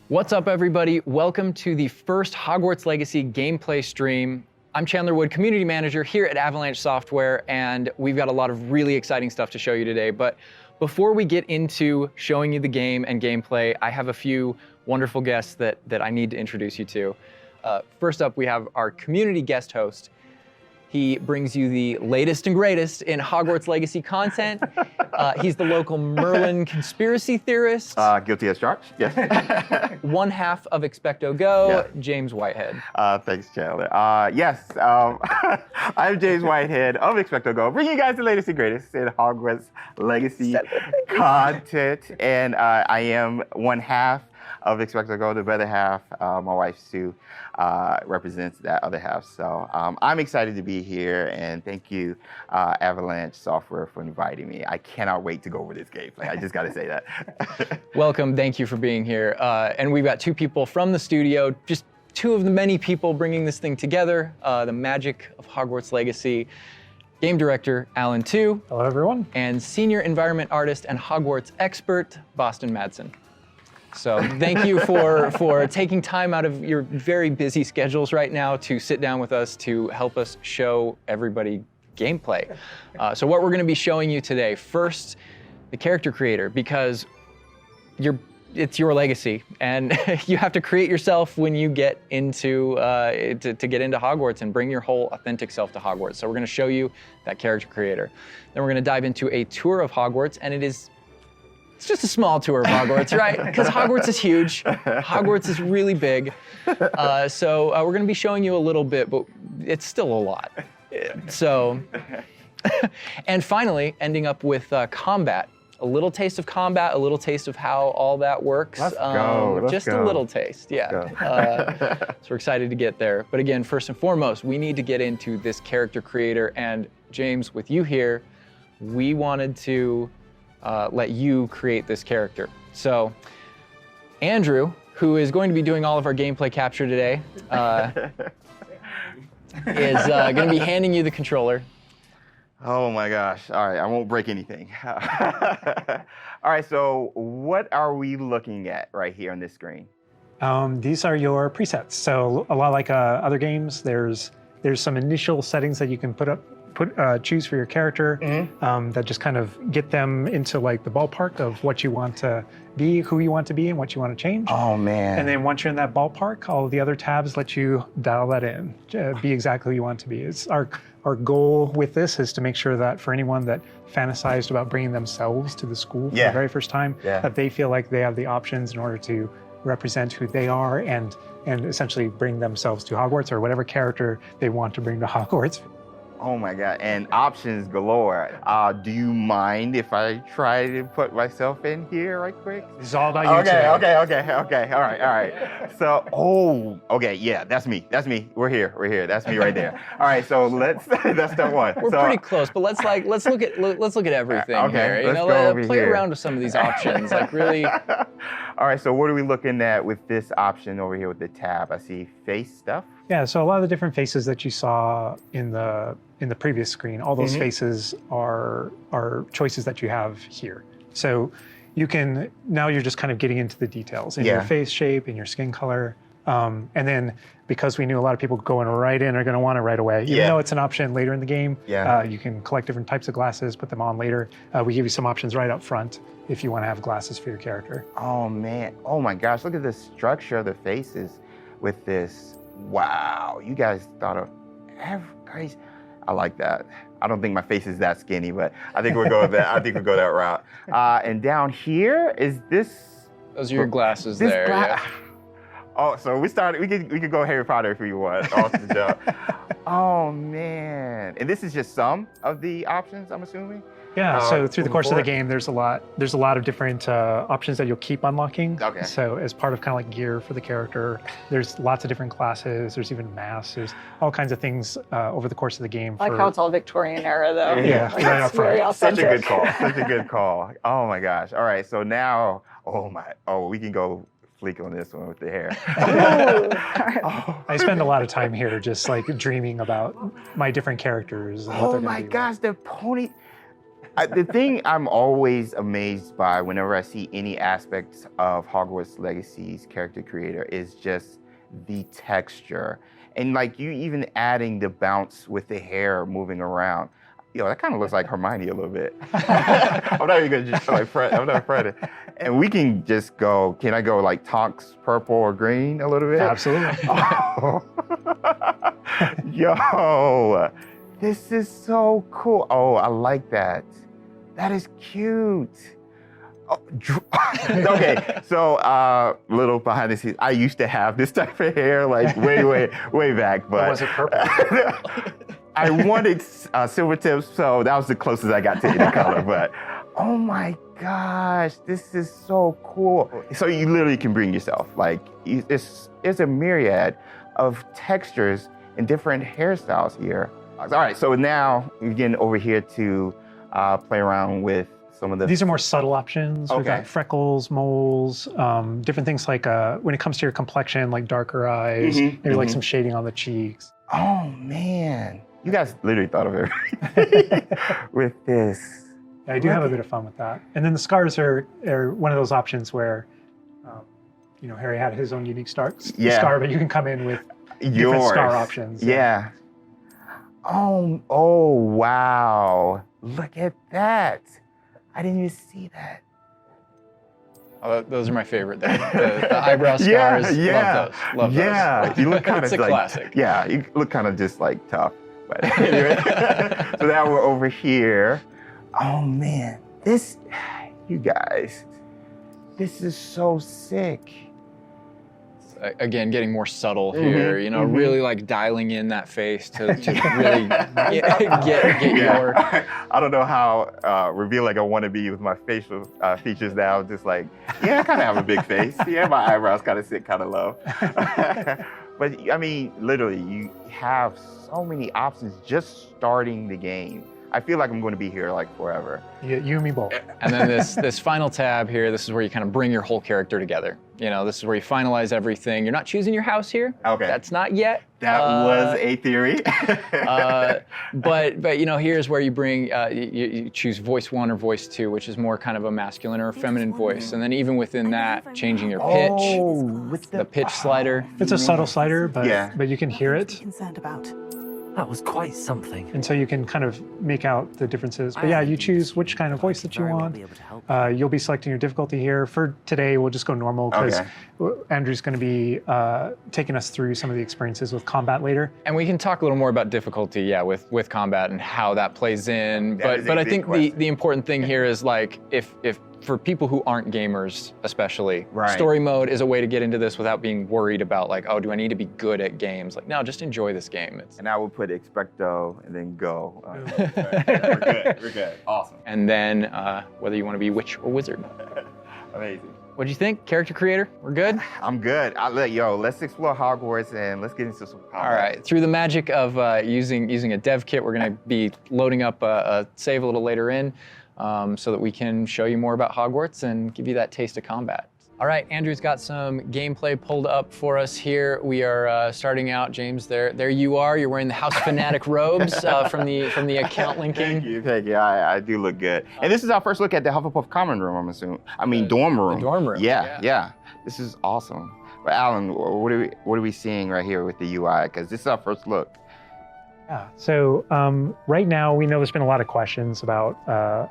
What's up, everybody? Welcome to the first Hogwarts Legacy gameplay stream. I'm Chandler Wood, Community Manager here at Avalanche Software, and we've got a lot of really exciting stuff to show you today. But before we get into showing you the game and gameplay, I have a few wonderful guests that I need to introduce you to. First up, we have our community guest host. He brings you the latest and greatest in Hogwarts Legacy content. He's the local Merlin conspiracy theorist. Guilty as charged, yes. One half of Expecto Go, Yeah. James Whitehead. Thanks, Chandler. Yes, I'm James Whitehead of Expecto Go, bringing you guys the latest and greatest in Hogwarts Legacy content. And I am one half of Expecto Go. The other half, my wife Sue, represents that other half. So I'm excited to be here, and thank you, Avalanche Software, for inviting me. I cannot wait to go over this gameplay. I just got to say that. Welcome, thank you for being here. And we've got two people from the studio, just two of the many people bringing this thing together, the magic of Hogwarts Legacy. Game director, Alan Tu. Hello, everyone. And senior environment artist and Hogwarts expert, Boston Madsen. So thank you for taking time out of your very busy schedules right now to sit down with us to help us show everybody gameplay. So what we're going to be showing you today, first, the character creator, because it's your legacy, and you have to create yourself when you get into to get into Hogwarts and bring your whole authentic self to Hogwarts. So we're going to show you that character creator. Then we're going to dive into a tour of Hogwarts, and it's just a small tour of Hogwarts, right? Because Hogwarts is huge. Hogwarts is really big. So we're going to be showing you a little bit, but it's still a lot. So, and finally, ending up with combat. A little taste of combat, a little taste of how all that works. Let's go. Just a little taste, yeah. So we're excited to get there. But again, first and foremost, we need to get into this character creator. And James, with you here, we wanted to let you create this character. So Andrew, who is going to be doing all of our gameplay capture today, is going to be handing you the controller. Oh my gosh. All right, I won't break anything. All right, so what are we looking at right here on this screen? These are your presets. So a lot like other games, there's some initial settings that you can choose for your character that just kind of get them into like the ballpark of what you want to be, who you want to be, and what you want to change. Oh man. And then once you're in that ballpark, all the other tabs let you dial that in, be exactly who you want to be. It's our goal with this is to make sure that for anyone that fantasized about bringing themselves to the school for the very first time, that they feel like they have the options in order to represent who they are and essentially bring themselves to Hogwarts or whatever character they want to bring to Hogwarts. Oh my God, and options galore. Do you mind if I try to put myself in here right quick? This is all about you today. Okay. All right. So, yeah, that's me. We're here. That's me right there. All right, so that's step one. We're pretty close, but let's look at everything here. You know, play around with some of these options, like really. All right, so what are we looking at with this option over here with the tab? I see face stuff. Yeah, so a lot of the different faces that you saw in the previous screen, all those faces are choices that you have here. So now you're just kind of getting into the details in your face shape, in your skin color. And then because we knew a lot of people going right in are going to want it right away, even though it's an option later in the game, you can collect different types of glasses, put them on later. We give you some options right up front if you want to have glasses for your character. Oh man, oh my gosh, look at the structure of the faces with this. Wow, you guys thought of every. I like that. I don't think my face is that skinny, but I think we'll go with that. I think we'll go that route. And down here is this. Those are your glasses there. Yeah. Oh, so we could go Harry Potter if we want. Awesome job. Oh man, and this is just some of the options, I'm assuming. Yeah, so through the course of the game, there's a lot of different options that you'll keep unlocking. Okay. So as part of kind of like gear for the character, there's lots of different classes, there's even masks, there's all kinds of things over the course of the game. I like how it's all Victorian era though. Yeah, like, right up front. Such a good call. Oh my gosh. All right, so now, we can go fleek on this one with the hair. I spend a lot of time here just like dreaming about my different characters. And oh my gosh, the pony. The thing I'm always amazed by whenever I see any aspects of Hogwarts Legacy's character creator is just the texture. And like you even adding the bounce with the hair moving around. That kind of looks like Hermione a little bit. I'm not even gonna just like Fred. I'm not Fred. And we can just go. Can I go like Tonks purple or green a little bit? Absolutely. Oh. Yo, this is so cool. Oh, I like that. That is cute. Oh, okay, so little behind the scenes. I used to have this type of hair like way back, but was it purple? I wanted silver tips, so that was the closest I got to any color. But oh my gosh, this is so cool. So you literally can bring yourself. Like it's a myriad of textures and different hairstyles here. All right, so now we're getting over here to play around with some of the... These are more subtle options. We've Okay. got freckles, moles, different things like when it comes to your complexion, like darker eyes, maybe like some shading on the cheeks. Oh man, you guys literally thought of everything with this. Yeah, I do have a bit of fun with that. And then the scars are one of those options where, Harry had his own unique scar, but you can come in with different scar options. Yeah. Oh, wow. Look at that. I didn't even see that. Oh, those are my favorite. The eyebrow scars. Yeah. Love those. Yeah. You look kind of It's a like, classic. Yeah, you look kind of just like tough. But anyway, so now we're over here. Oh man, you guys, this is so sick. Again, getting more subtle here, really like dialing in that face to really get your... I don't know how revealing I want to be with my facial features now. Just like, I kind of have a big face. Yeah, my eyebrows kind of sit kind of low. But I mean, literally, you have so many options just starting the game. I feel like I'm going to be here like forever. You and me both. And then this final tab here, this is where you kind of bring your whole character together. This is where you finalize everything. You're not choosing your house here. Okay. That's not yet. That was a theory. But here's where you bring, you choose voice 1 or voice 2, which is more kind of a masculine or a feminine voice. And then even within that, changing your pitch, with the pitch slider. It's a subtle slider, but you can hear it. Concerned about. That was quite something. And so you can kind of make out the differences. But yeah, you choose which kind of voice that you want. You'll be selecting your difficulty here. For today, we'll just go normal because Andrew's going to be taking us through some of the experiences with combat later. And we can talk a little more about difficulty, with combat and how that plays in. But I think the important thing here is like if for people who aren't gamers especially, story mode is a way to get into this without being worried about like, oh, do I need to be good at games? Like, no, just enjoy this game. And I will put expecto and then go. We're good. Awesome. And then whether you want to be witch or wizard. Amazing. What'd you think, character creator? We're good? I'm good. Let's explore Hogwarts and let's get into some combat. All right. Through the magic of using a dev kit, we're going to be loading up a save a little later in so that we can show you more about Hogwarts and give you that taste of combat. All right, Andrew's got some gameplay pulled up for us here. We are starting out, James. There you are. You're wearing the House Fanatic robes from the account linking. Thank you. I do look good. And this is our first look at the Hufflepuff common room, I'm assuming. Dorm room. The dorm room. Yeah. This is awesome. But Alan, what are we seeing right here with the UI? Because this is our first look. Yeah. So right now we know there's been a lot of questions about the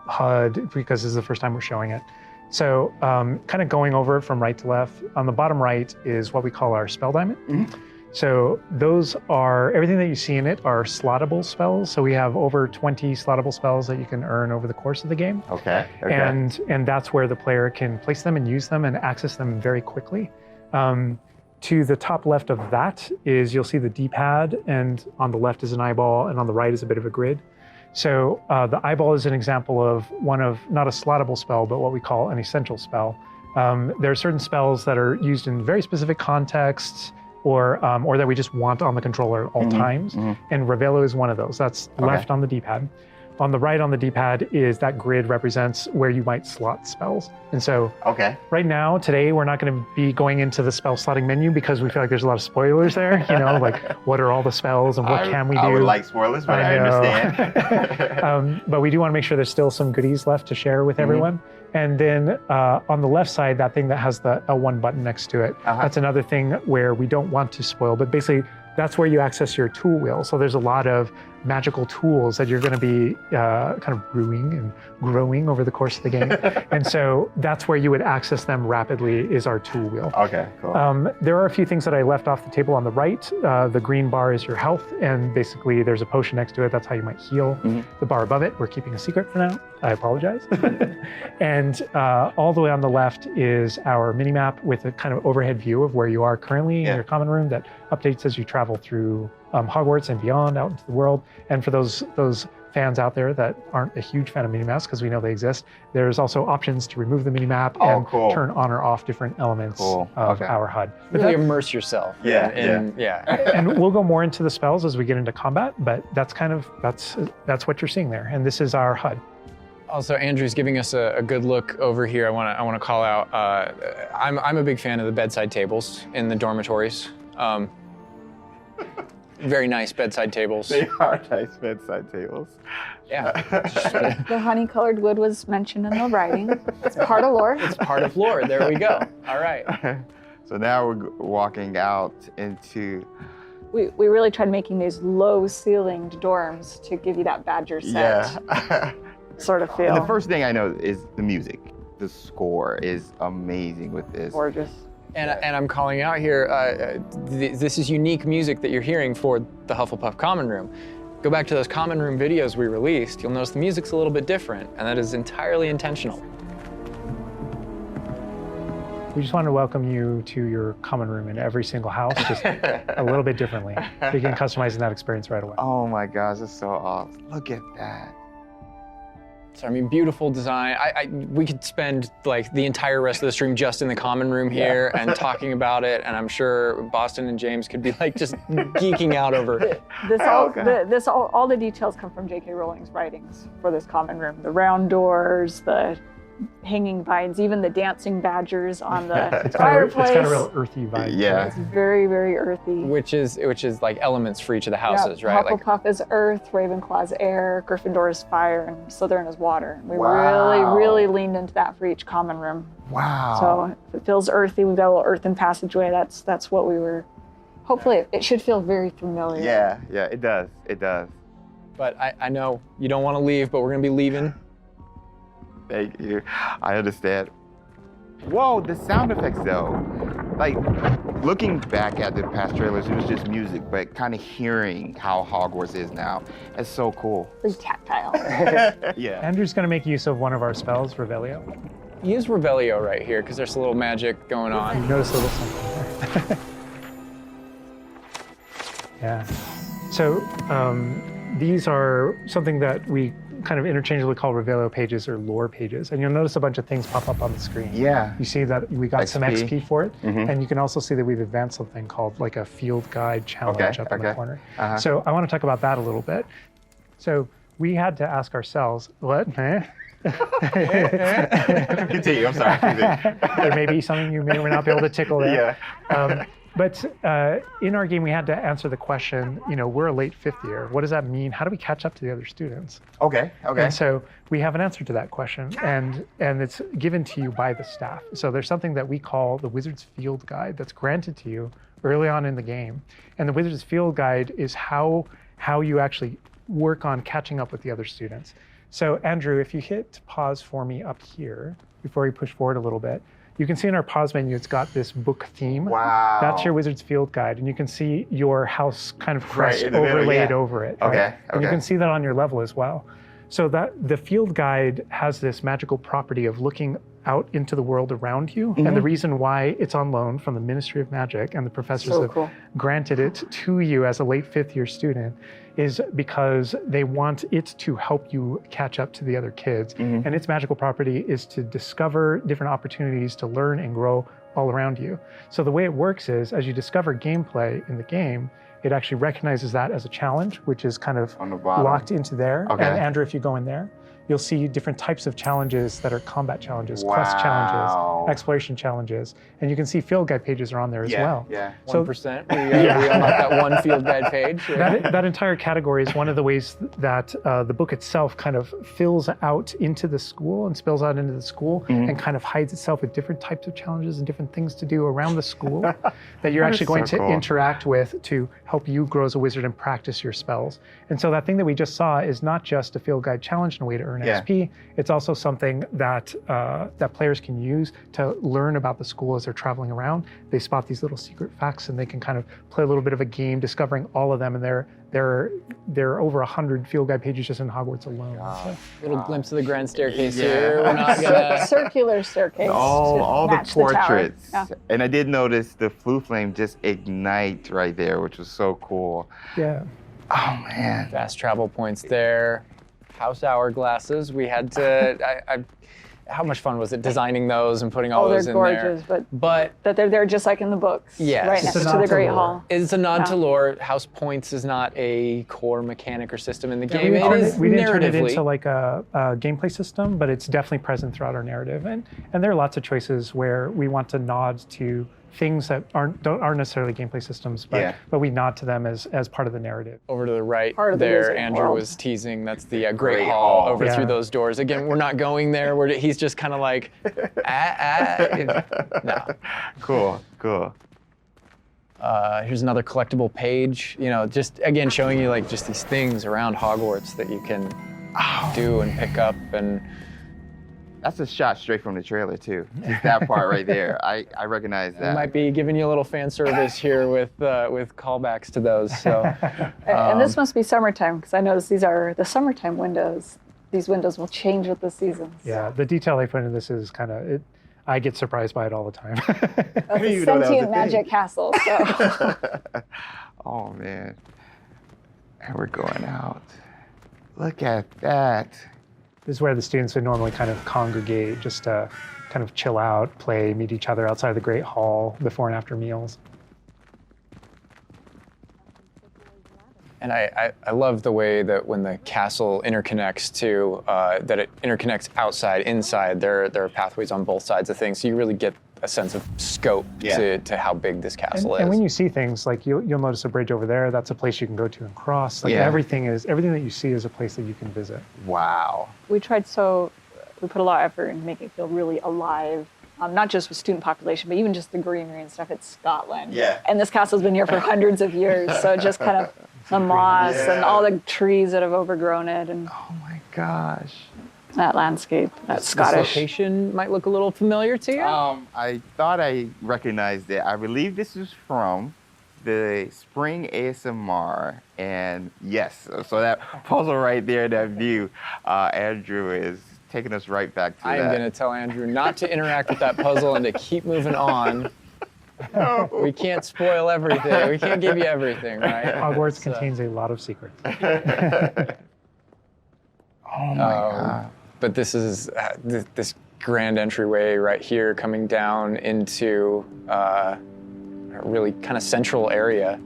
HUD because this is the first time we're showing it. So kind of going over it from right to left, on the bottom right is what we call our spell diamond. So those are, everything that you see in it are slottable spells. So we have over 20 slottable spells that you can earn over the course of the game. Okay. And that's where the player can place them and use them and access them very quickly. To the top left of that is, you'll see the D-pad, and on the left is an eyeball, and on the right is a bit of a grid. So the eyeball is an example of one of, not a slottable spell, but what we call an essential spell. There are certain spells that are used in very specific contexts, or that we just want on the controller at all times. And Ravello is one of those. That's left on the D-pad. On the right on the D-pad is that grid represents where you might slot spells. And so Okay. right now, today, we're not going to be going into the spell slotting menu because we feel like there's a lot of spoilers there. Like what are all the spells and what can we do? I would like spoilers, but I understand. But we do want to make sure there's still some goodies left to share with everyone. And then on the left side, that thing that has the L1 button next to it, that's another thing where we don't want to spoil, but basically that's where you access your tool wheel. So there's a lot of magical tools that you're going to be kind of brewing and growing over the course of the game. And so that's where you would access them rapidly is our tool wheel. Okay, cool. There are a few things that I left off the table on the right. The green bar is your health, and basically there's a potion next to it. That's how you might heal. The bar above it, we're keeping a secret for now. I apologize. And all the way on the left is our mini map with a kind of overhead view of where you are currently in your common room that updates as you travel through Hogwarts and beyond out into the world. And for those fans out there that aren't a huge fan of minimaps, because we know they exist, there's also options to remove the minimap and turn on or off different elements of our HUD. But really immerse yourself. And we'll go more into the spells as we get into combat, but that's what you're seeing there. And this is our HUD. Also, Andrew's giving us a good look over here. I want to call out. I'm a big fan of the bedside tables in the dormitories. Very nice bedside tables. They are nice bedside tables. Yeah. The honey-colored wood was mentioned in the writing. It's part of lore. It's part of lore. There we go. All right. So now we're walking out into... We really tried making these low-ceilinged dorms to give you that Badger set sort of feel. And the first thing I know is the music. The score is amazing with this. Gorgeous. And I'm calling out here, this is unique music that you're hearing for the Hufflepuff Common Room. Go back to those Common Room videos we released, you'll notice the music's a little bit different, and that is entirely intentional. We just want to welcome you to your common room in every single house, just a little bit differently. Begin customizing that experience right away. Oh my gosh, that's so awesome. Look at that. So, I mean, beautiful design. We could spend like the entire rest of the stream just in the common room here and talking about it, and I'm sure Boston and James could be like just geeking out over it. All the details come from J.K. Rowling's writings for this common room. The round doors, the hanging vines, even the dancing badgers on the fireplace. It's got a real earthy vibe. Yeah. It's very, very earthy. Which is like elements for each of the houses, right? Hufflepuff is earth, Ravenclaw is air, Gryffindor is fire, and Slytherin is water. We really leaned into that for each common room. Wow. So if it feels earthy, we've got a little earthen passageway. That's what we were. Hopefully, it should feel very familiar. Yeah, it does. It does. But I know you don't want to leave, but we're gonna be leaving. Thank you. I understand. Whoa, the sound effects though. Like, looking back at the past trailers, it was just music, but kind of hearing how Hogwarts is now, it's so cool. Very tactile. Yeah. Andrew's going to make use of one of our spells, Revelio. Use Revelio right here, because there's a little magic going on. You notice a little something there. Yeah. So these are something that we kind of interchangeably call Revelio pages or lore pages. And you'll notice a bunch of things pop up on the screen. Yeah. You see that we got some XP for it. Mm-hmm. And you can also see that we've advanced something called like a field guide challenge up in the corner. Uh-huh. So I want to talk about that a little bit. So we had to ask ourselves, what? Continue, I'm sorry. There may be something you may or may not be able to tickle there. Yeah. But in our game, we had to answer the question, we're a late fifth year. What does that mean? How do we catch up to the other students? Okay. And so we have an answer to that question, and it's given to you by the staff. So there's something that we call the Wizard's Field Guide that's granted to you early on in the game. And the Wizard's Field Guide is how you actually work on catching up with the other students. So Andrew, if you hit pause for me up here, before we push forward a little bit, you can see in our pause menu, it's got this book theme. Wow. That's your Wizard's Field Guide. And you can see your house kind of crest overlaid over it. Right? And you can see that on your level as well. So that the field guide has this magical property of looking out into the world around you. Mm-hmm. And the reason why it's on loan from the Ministry of Magic and the professors have granted it to you as a late fifth year student is because they want it to help you catch up to the other kids. Mm-hmm. And its magical property is to discover different opportunities to learn and grow all around you. So the way it works is, as you discover gameplay in the game, it actually recognizes that as a challenge, which is kind of On the bottom. locked into there. Okay. And Andrew, if you go in there, you'll see different types of challenges that are combat challenges, quest Wow. challenges, exploration challenges, and you can see field guide pages are on there as well. Yeah. 1%. We unlocked that one field guide page. That entire category is one of the ways that the book itself kind of fills out into the school and spills out into the school and kind of hides itself with different types of challenges and different things to do around the school that you're actually going to interact with to help you grow as a wizard and practice your spells. And so that thing that we just saw is not just a field guide challenge and a way to earn XP. It's also something that that players can use to learn about the school as they're traveling around. They spot these little secret facts and they can kind of play a little bit of a game discovering all of them. And there are over 100 field guide pages just in Hogwarts alone. So. Little glimpse of the grand staircase here. We're not gonna. Circular staircase. All the match the tower. portraits. Yeah. And I did notice the flue flame just ignite right there, which was so cool. Yeah. Oh man. Fast travel points there. House hourglasses. We had to. How much fun was it designing those and putting all those they're in gorgeous, there? but that they're there just like in the books. Yes. Right It's next a to nod the to Great lore. Hall. It's a nod Yeah. to lore. House points is not a core mechanic or system in the Yeah, game. It is we didn't turn it narratively. into like a gameplay system, but it's definitely present throughout our narrative. And there are lots of choices where we want to nod to things that aren't necessarily gameplay systems, but we nod to them as part of the narrative. Over to the right Part of the there, Wizarding Andrew World. was teasing. That's the Great Great Hall Hall. over Yeah. through those doors. Again, we're not going there. He's just kind of like, no. Cool. Here's another collectible page. You know, just again showing you like just these things around Hogwarts that you can do and pick up and. That's a shot straight from the trailer too. Just that part right there. I recognize We that. might be giving you a little fan service here with callbacks to those. So And this must be summertime because I noticed these are the summertime windows. These windows will change with the seasons. Yeah, the detail I put in this is kind of, I get surprised by it all the time. That's didn't a even know that was a sentient thing. magic castle. So Oh man. And we're going out. Look at that. This is where the students would normally kind of congregate just to kind of chill out, play, meet each other outside the Great Hall before and after meals. And I love the way that when the castle interconnects to, that it interconnects outside, inside. There are pathways on both sides of things, so you really get a sense of scope to how big this castle is. And when you see things, like you'll notice a bridge over there, that's a place you can go to and cross. Like everything that you see is a place that you can visit. Wow. we put a lot of effort in making it feel really alive. Not just with student population, but even just the greenery and stuff. It's Scotland. Yeah. And this castle's been here for hundreds of years, so just kind of the moss and all the trees that have overgrown it and Oh my gosh. that landscape, that This Scottish. location might look a little familiar to you. I thought I recognized it. I believe this is from the Spring ASMR. And yes, so that puzzle right there, that view, Andrew is taking us right back to I am that. going to tell Andrew not to interact with that puzzle and to keep moving on. We can't spoil everything. We can't give you everything, right? Hogwarts contains a lot of secrets. Oh my God. But this is this grand entryway right here coming down into a really kind of central area.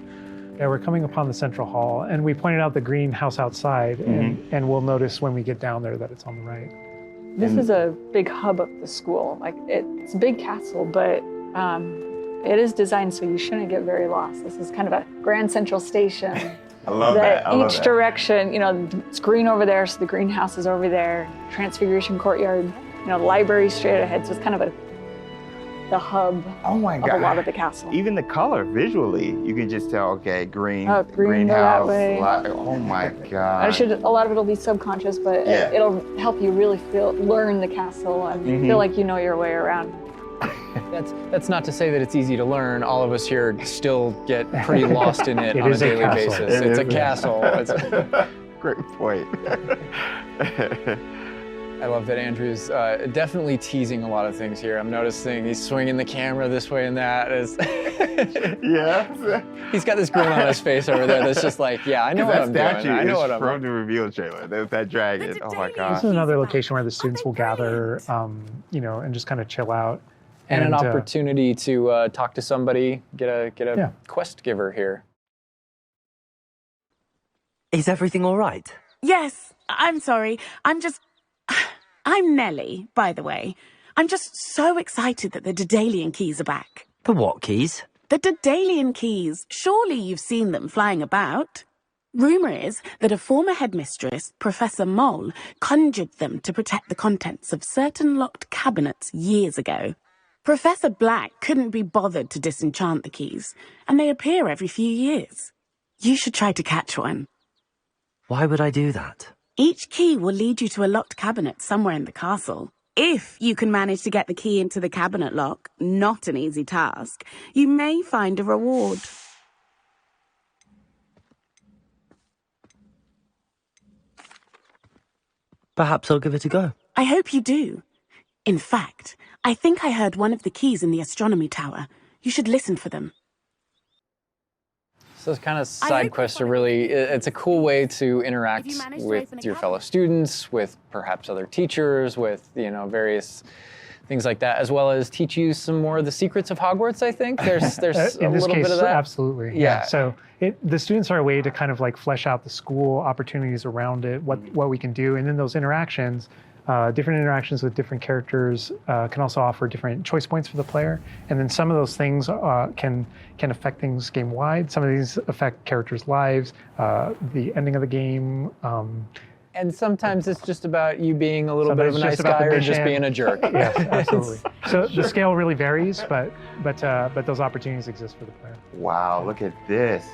Yeah, we're coming upon the central hall, and we pointed out the greenhouse outside, and we'll notice when we get down there that it's on the right. This is a big hub of the school. Like it's a big castle, but it is designed so you shouldn't get very lost. This is kind of a grand central station. I love that. I love Each that. direction, it's green over there, so the greenhouse is over there. Transfiguration courtyard, the library straight ahead. So it's kind of the hub Oh my of God. a lot of the castle. Even the color visually, you can just tell, okay, green, Oh, green, go greenhouse. that way. Oh my God. A lot of it will be subconscious, but Yeah. it'll help you really learn the castle and feel like you know your way around. That's not to say that it's easy to learn. All of us here still get pretty lost in it It on a is a daily castle. basis. It It's a is. castle. Great point. I love that Andrew's definitely teasing a lot of things here. I'm noticing he's swinging the camera this way and that. Yes. He's got this grin on his face over there that's just like, yeah, I know what That I'm statue doing. I know is what I'm from doing. the reveal trailer. There's that dragon. Oh my This God. is another location where the students will gather, and just kind of chill out. And an opportunity to talk to somebody, get a quest giver here. Is everything all right? Yes, I'm sorry. I'm Nellie, by the way. I'm just so excited that the Daedalian keys are back. The what keys? The Daedalian keys. Surely you've seen them flying about. Rumour is that a former headmistress, Professor Moll, conjured them to protect the contents of certain locked cabinets years ago. Professor Black couldn't be bothered to disenchant the keys, and they appear every few years. You should try to catch one. Why would I do that? Each key will lead you to a locked cabinet somewhere in the castle. If you can manage to get the key into the cabinet lock, not an easy task, you may find a reward. Perhaps I'll give it a go. I hope you do. In fact, I think I heard one of the keys in the astronomy tower. You should listen for them. So those kind of side quests are really, it's a cool way to interact with your fellow students, with perhaps other teachers, with, various things like that, as well as teach you some more of the secrets of Hogwarts, I think. There's a little bit of that. Absolutely. Yeah. So the students are a way to kind of like flesh out the school opportunities around it, what we can do. And then those interactions, different interactions with different characters can also offer different choice points for the player. And then some of those things can affect things game-wide. Some of these affect characters' lives, the ending of the game. And sometimes it's just about you being a little bit of a nice guy or just being a jerk. Yes, absolutely. So the scale really varies, but those opportunities exist for the player. Wow, look at this.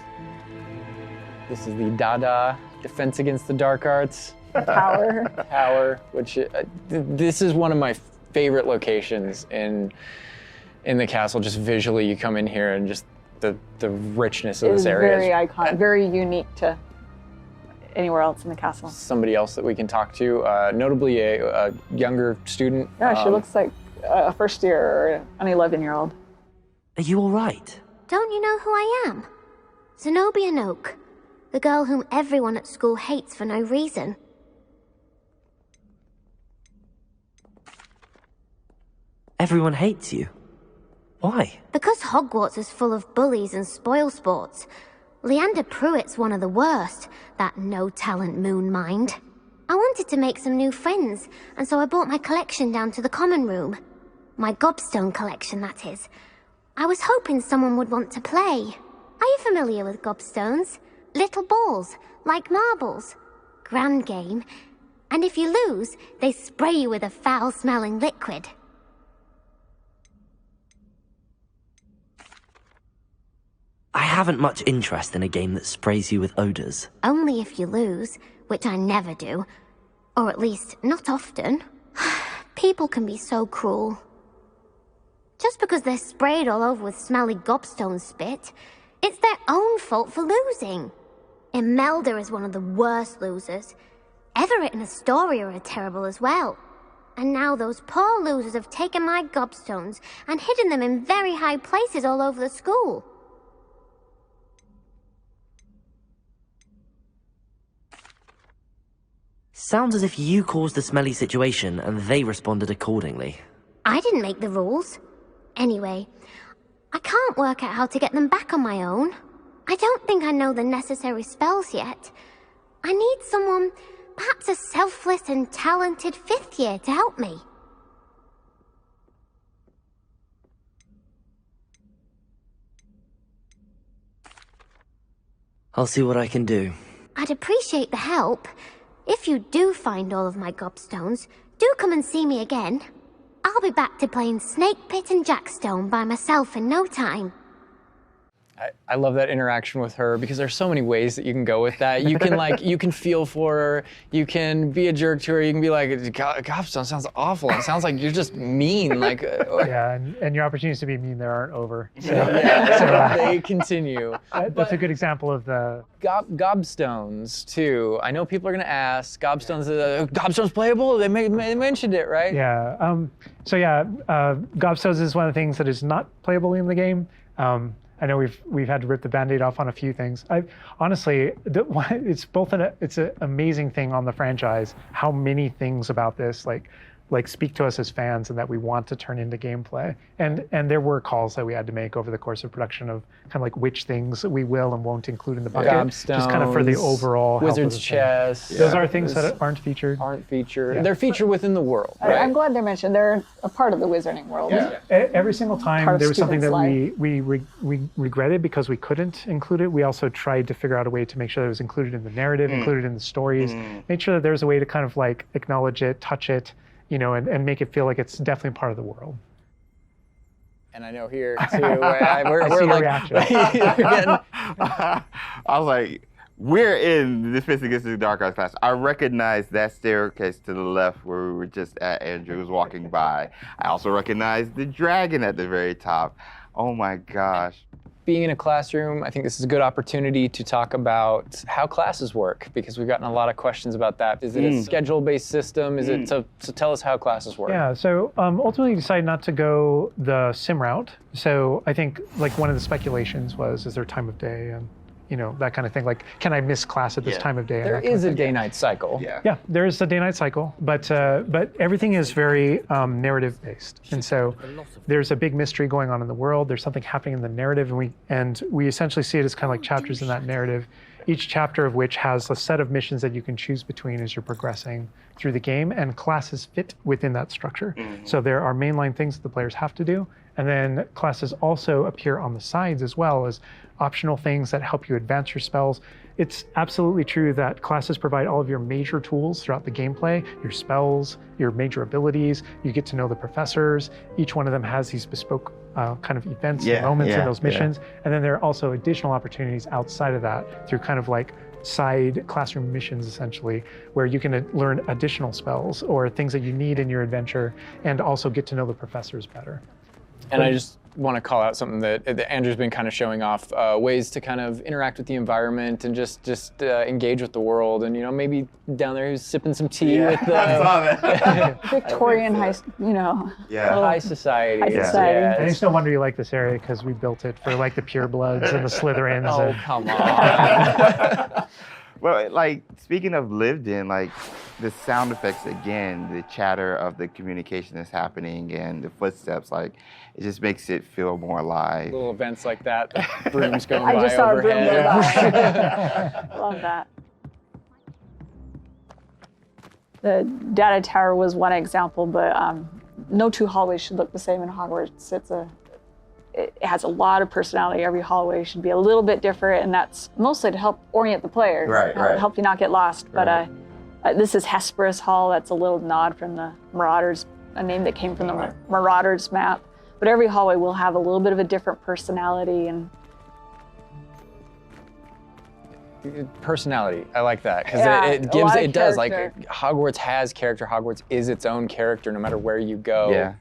This is the Dada Defense Against the Dark Arts. Tower. Which this is one of my favorite locations in the castle. Just visually, you come in here and just the richness of this area. Very iconic, very unique to anywhere else in the castle. Somebody else that we can talk to, notably a younger student. Yeah, she looks like a first year or an 11-year-old. Are you all right? Don't you know who I am? Zenobia Noak, the girl whom everyone at school hates for no reason. Everyone hates you. Why? Because Hogwarts is full of bullies and spoilsports. Leander Pruitt's one of the worst, that no-talent moon mind. I wanted to make some new friends, and so I brought my collection down to the common room. My gobstone collection, that is. I was hoping someone would want to play. Are you familiar with gobstones? Little balls, like marbles. Grand game. And if you lose, they spray you with a foul-smelling liquid. I haven't much interest in a game that sprays you with odors. Only if you lose, which I never do. Or at least, not often. People can be so cruel. Just because they're sprayed all over with smelly gobstone spit, it's their own fault for losing. Imelda is one of the worst losers. Everett and Astoria are terrible as well. And now those poor losers have taken my gobstones and hidden them in very high places all over the school. Sounds as if you caused the smelly situation and they responded accordingly. I didn't make the rules. Anyway, I can't work out how to get them back on my own. I don't think I know the necessary spells yet. I need someone, perhaps a selfless and talented 5th year to help me. I'll see what I can do. I'd appreciate the help. If you do find all of my gobstones, do come and see me again. I'll be back to playing Snake Pit and Jackstone by myself in no time. I love that interaction with her because there's so many ways that you can go with that. You can you can feel for her. You can be a jerk to her. You can be like, Gobstone sounds awful. It sounds like you're just mean. Yeah, and your opportunities to be mean there aren't over. So, they continue. That's a good example of the Gobstones too. I know people are gonna ask. Gobstones playable? They mentioned it, right? Yeah. Gobstones is one of the things that is not playable in the game. I know we've had to rip the Band-Aid off on a few things. Honestly, it's an amazing thing on the franchise how many things about this, like like speak to us as fans and that we want to turn into gameplay. And there were calls that we had to make over the course of production of kind of like which things we will and won't include in the bucket, just kind of for the overall health of Wizard's the thing. Chest. Those are things that aren't featured. Yeah. They're featured within the world. Right? I'm glad they're mentioned. They're a part of the wizarding world. Every single Part time of there was something that students' we regretted because we couldn't include it. We also tried to figure out a way to make sure that it was included in the narrative, included in the stories, make sure that there's a way to kind of like acknowledge it, touch it, and make it feel like it's definitely part of the world. And I know here too, we're like, reaction. I was like, we're in the Defense Against the Dark Arts class. I recognize that staircase to the left where we were just at. Andrew was walking by. I also recognize the dragon at the very top. Oh my gosh. Being in a classroom, I think this is a good opportunity to talk about how classes work, because we've gotten a lot of questions about that. Is it a schedule-based system? Is it so tell us how classes work. Yeah, so ultimately decided not to go the sim route. So I think like one of the speculations was, is there time of day and that kind of thing. Like, can I miss class at this time of day? There is a day-night cycle. Yeah, there is a day-night cycle, but everything is very narrative-based, and so there's a big mystery going on in the world. There's something happening in the narrative, and we essentially see it as kind of like chapters in that narrative. Each chapter of which has a set of missions that you can choose between as you're progressing through the game, and classes fit within that structure. So there are mainline things that the players have to do, and then classes also appear on the sides as well as optional things that help you advance your spells. It's absolutely true that classes provide all of your major tools throughout the gameplay, your spells, your major abilities. You get to know the professors. Each one of them has these bespoke kind of events and moments in those missions. And then there are also additional opportunities outside of that through kind of like side classroom missions, essentially, where you can learn additional spells or things that you need in your adventure and also get to know the professors better. And I just want to call out something that Andrew's been kind of showing off, ways to kind of interact with the environment and just engage with the world. And, maybe down there he's sipping some tea with the Victorian high society. High society. And it's no wonder you like this area because we built it for like the purebloods and the Slytherins. Oh, come on. Well, like, speaking of lived in, like, the sound effects again, the chatter of the communication that's happening and the footsteps, like, it just makes it feel more alive. Little events like that, the brooms going I by just saw overhead. a broom go by. Love that. The data tower was one example, but no two hallways should look the same in Hogwarts. It has a lot of personality. Every hallway should be a little bit different, and that's mostly to help orient the player, help you not get lost. But this is Hesperus Hall. That's a little nod from the Marauders, a name that came from the Marauders map. But every hallway will have a little bit of a different personality and personality. I like that because Yeah, it does. Like character. Hogwarts has character. Hogwarts is its own character, no matter where you go. Yeah.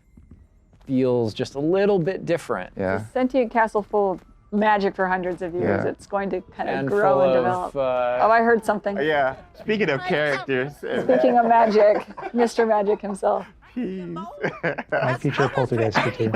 Feels just a little bit different. Yeah. sentient castle full of magic for hundreds of years. Yeah. It's going to kind of And grow full and of, develop. Oh, I heard something. Yeah. Speaking of characters. Speaking of magic, Mr. Magic himself. I feature Poltergeist too.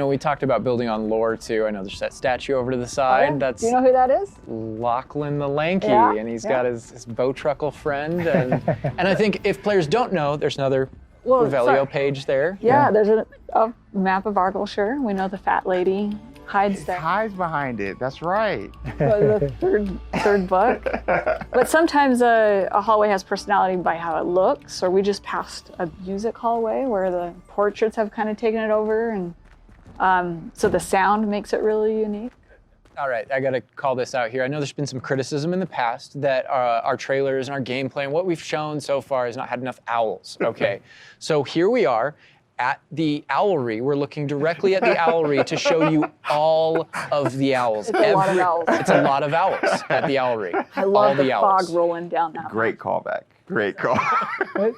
We talked about building on lore too. I know there's that statue over to the side. Oh, yeah? That's Do you know who that is? Lachlan the Lanky, Yeah, and he's got his Bowtruckle friend. And I think if players don't know, there's another Revelio page there. Yeah, there's a map of Argyllshire. We know the fat lady hides there. Hides behind it. That's right. The third book. But sometimes a hallway has personality by how it looks, or we just passed a music hallway where the portraits have kind of taken it over, and so the sound makes it really unique. All right, I got to call this out here. I know there's been some criticism in the past that our trailers and our gameplay and what we've shown so far has not had enough owls. Okay, so here we are at the owlry. We're looking directly at the owlry to show you all of the owls. It's a lot of owls. It's a lot of owls at the owlry. I love all the owls. fog rolling down that. Great callback. Great call.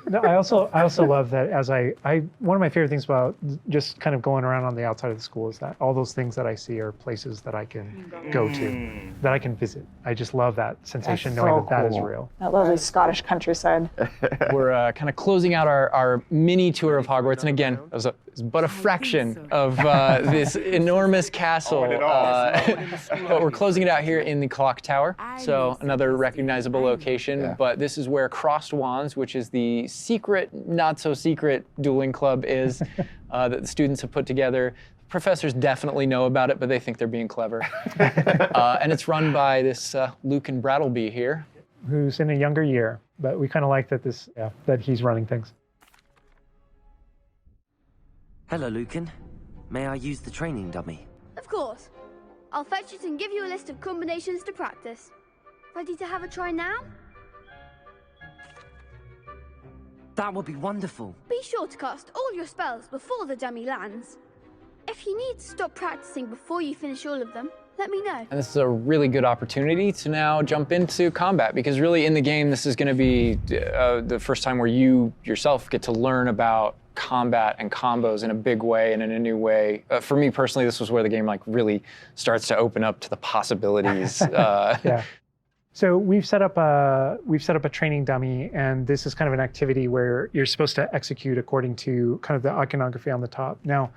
No, I also love that as I one of my favorite things about just kind of going around on the outside of the school is that all those things that I see are places that I can go to, that I can visit. I just love that sensation knowing that is real. That lovely Scottish countryside. We're kind of closing out our mini tour of Hogwarts. And again, it was a is but a fraction of this enormous castle. want it all. But we're closing it out here in the clock tower, so another recognizable location. Yeah. But this is where Crossed Wands, which is the secret, not so secret dueling club is that the students have put together. Professors definitely know about it, but they think they're being clever. And it's run by this Lucan Brattleby here. Who's in a younger year, but we kind of like that that he's running things. Hello, Lucan. May I use the training dummy? Of course. I'll fetch it and give you a list of combinations to practice. Ready to have a try now? That would be wonderful. Be sure to cast all your spells before the dummy lands. If you need to stop practicing before you finish all of them, let me know. And this is a really good opportunity to now jump into combat, because really in the game, this is going to be the first time where you yourself get to learn about combat and combos in a big way and in a new way. For me personally, this was where the game really starts to open up to the possibilities. Yeah. So we've set up a training dummy, and this is kind of an activity where you're supposed to execute according to kind of the iconography on the top. Now,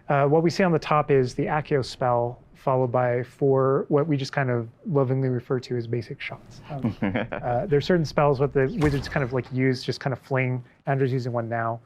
what we see on the top is the Accio spell, followed by 4 what we just kind of lovingly refer to as basic shots. There's certain spells what the wizards kind of use, just kind of fling. Andrew's using one now.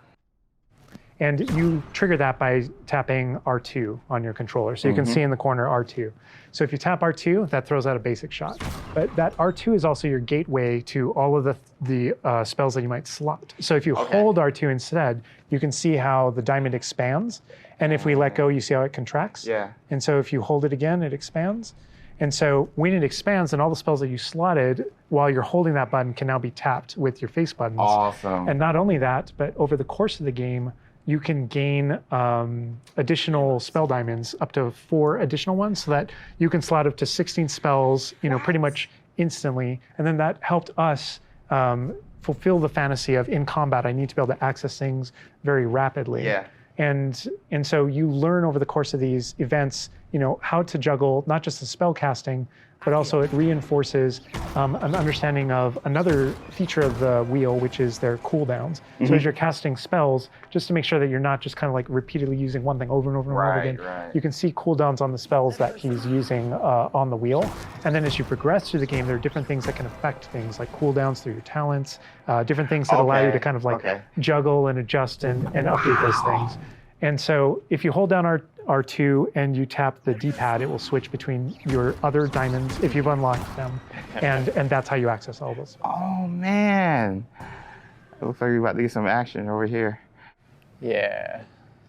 And you trigger that by tapping R2 on your controller. So you can see in the corner R2. So if you tap R2, that throws out a basic shot. But that R2 is also your gateway to all of the spells that you might slot. So if you hold R2 instead, you can see how the diamond expands. And if we let go, you see how it contracts. Yeah. And so if you hold it again, it expands. And so when it expands, then all the spells that you slotted while you're holding that button can now be tapped with your face buttons. Awesome. And not only that, but over the course of the game, you can gain additional spell diamonds, up to 4 additional ones, so that you can slot up to 16 spells, pretty much instantly. And then that helped us fulfill the fantasy of in combat, I need to be able to access things very rapidly. Yeah. And so you learn over the course of these events, how to juggle not just the spell casting, but also it reinforces an understanding of another feature of the wheel, which is their cooldowns. So as you're casting spells, just to make sure that you're not just kind of repeatedly using one thing over and over and over again, you can see cooldowns on the spells that he's using on the wheel. And then as you progress through the game, there are different things that can affect things, like cooldowns through your talents, different things that allow you to kind of juggle and adjust and update those things. And so if you hold down R2 and you tap the D-pad, it will switch between your other diamonds if you've unlocked them. And that's how you access all those. Oh, man. It looks like we're about to get some action over here. Yeah.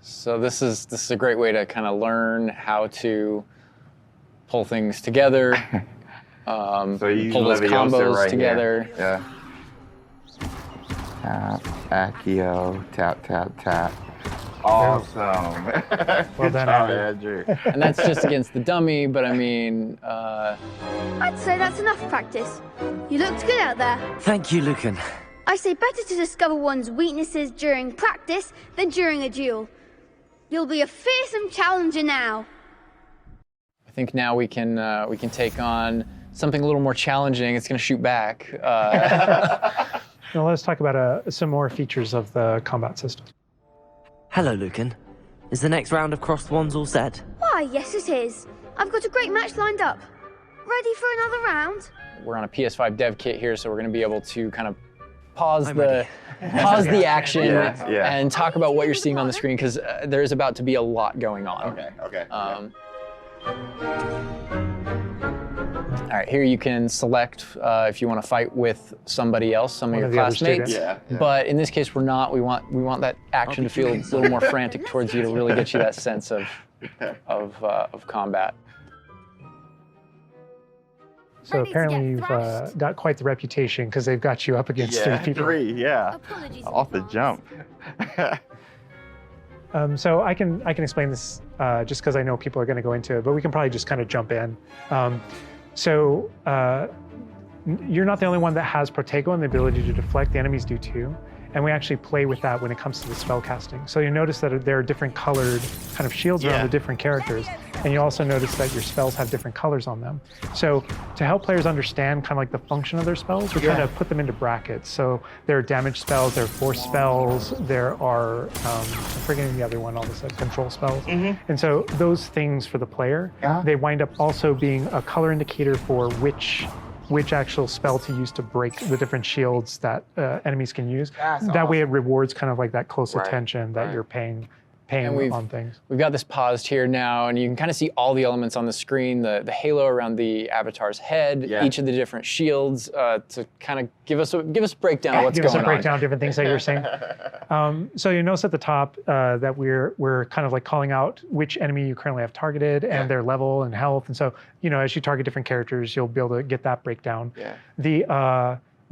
So this is a great way to kind of learn how to pull things together, So you pull those Leviosa combos right together. Here. Yeah. Tap, Accio, tap, tap, tap. Awesome. Well done, Andrew. And that's just against the dummy, but I mean... I'd say that's enough practice. You looked good out there. Thank you, Lucan. I say better to discover one's weaknesses during practice than during a duel. You'll be a fearsome challenger now. I think now we can take on something a little more challenging. It's going to shoot back. Now let's talk about some more features of the combat system. Hello, Lucan. Is the next round of Crossed Wands all set? Why, yes it is. I've got a great match lined up. Ready for another round? We're on a PS5 dev kit here, so we're going to be able to kind of pause I'm the action Yeah. and talk about what you're seeing on the screen, because there is about to be a lot going on. Okay. All right, here you can select if you want to fight with somebody else, some of your of the other classmates. students. Yeah. But in this case, we're not. We want that action to feel a little more frantic towards you to really get you that sense of combat. So Ready to apparently get you've thrashed? got quite the reputation because they've got you up against 3 people. 3, yeah. Apologies in Off the advance. jump. So I can explain this just because I know people are going to go into it, but we can probably just kind of jump in. You're not the only one that has Protego and the ability to deflect. The enemies do too. And we actually play with that when it comes to the spell casting. So you notice that there are different colored kind of shields around the different characters. And you also notice that your spells have different colors on them. So to help players understand kind of like the function of their spells, we're trying to put them into brackets. So there are damage spells, there are force spells, there are, I'm forgetting the other one, all this control spells. And so those things for the player, they wind up also being a color indicator for which actual spell to use to break the different shields that enemies can use. That way it rewards kind of like that close attention that you're paying on things. We've got this paused here now, and you can kind of see all the elements on the screen, the halo around the avatar's head, each of the different shields, to kind of give us a breakdown of what's going on. Give us a breakdown of different things that you're saying. So you notice at the top that we're kind of like calling out which enemy you currently have targeted and their level and health. And so, as you target different characters, you'll be able to get that breakdown.